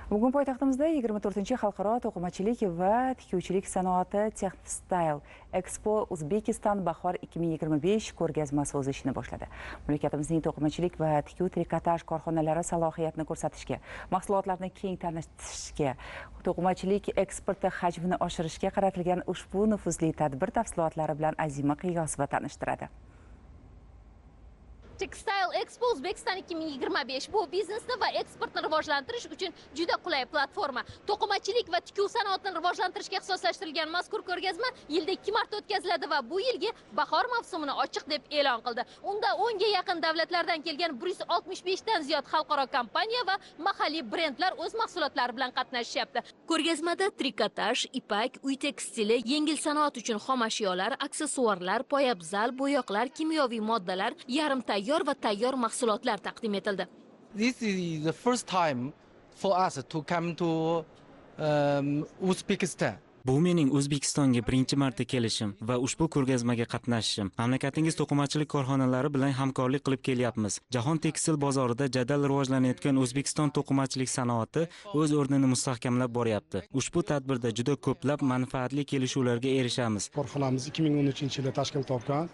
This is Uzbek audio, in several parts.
Bugun poytaxtimizda 24-xalqaro to'qimachilik va tikuvchilik sanoati Texstyle Expo Uzbekistan bahor 2025 ko'rgazmasi o'z ishini boshladi. Mamlakatimizning to'qimachilik va tikuv trikotaj korxonalari salohiyatini ko'rsatishga, mahsulotlarni keng tanitishga, to'qimachilik eksporti hajmini oshirishga qaratilgan ushbu nufuzli tadbir tafsilotlari bilan Azima Qiyosova tanishtiradi. Textile Expo Uzbekistan 2025 bu biznesni va eksportni rivojlantirish uchun juda qulay platforma. To'qimachilik va tikuv sanoatini rivojlantirishga ixtisoslashtirilgan mazkur ko'rgazma yilda 2 marta o'tkaziladi va bu yilgi bahor mavsumini ochiq deb e'lon qildi. Unda 10 ga yaqin davlatlardan kelgan 165 dan ziyod xalqaro kompaniya va mahalliy brendlar o'z mahsulotlari bilan qatnashyapti. Ko'rgazmada trikotaj, ipak, uy tekstili, yengil sanoat uchun xom ashyolar, aksessuarlar, poyabzal, bo'yoqlar, kimyoviy moddalar, yarim tayyor va tayyor mahsulotlar taqdim etildi. This is the first time for us to come to Uzbekistan. Bu mening O'zbekistonga birinchi marta kelishim va ushbu ko'rgazmaga qatnashishim. Mamlakatingiz to'qimachilik korxonalari bilan hamkorlik qilib kelyapmiz. Jahon tekstil bozorida jadal rivojlanayotgan O'zbekiston to'qimachilik sanoati o'z o'rnini mustahkamlab boryapti. Ushbu tadbirda juda ko'plab manfaatli kelishuvlarga erishamiz. Korxonamiz 2013-yilda tashkil topgan.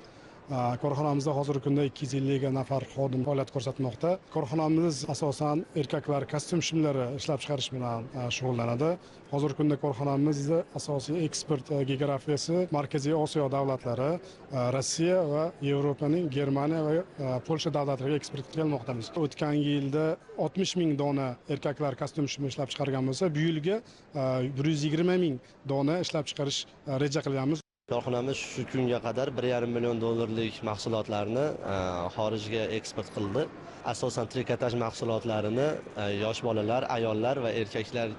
Korxonamizda hozirgi kunda 250 ga nafar xodim faoliyat ko'rsatmoqda. Korxonamiz asosan erkaklar kostyum shimlari ishlab chiqarish bilan shug'ullanadi. Hozirgi kunda korxonamizda asosiy eksport geografiyasi Markaziy Osiyo davlatlari, Rossiya va Yevropaning Germaniya va Polsha davlatlariga eksport qilmoqdamiz. O'tgan yilda 60 ming dona erkaklar kostyum shimi ishlab chiqargan bo'lsa, bu yilga 120 ming dona ishlab chiqarish reja qilganmiz. Korxonamiz shu kunga qadar 1,5 million dollarlik mahsulotlarni xorijga eksport qildi. Asosan trikotaj mahsulotlarini yosh bolalar, ayollar va erkaklar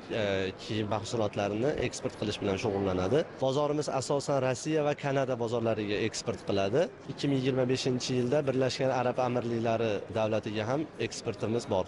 kiyim mahsulotlarini eksport qilish bilan shug'ullanadi. Bozorimiz asosan Rossiya va Kanada bozorlariga eksport qiladi. 2025-yilda Birlashgan Arab Amirliklari davlatiga ham eksportimiz bor.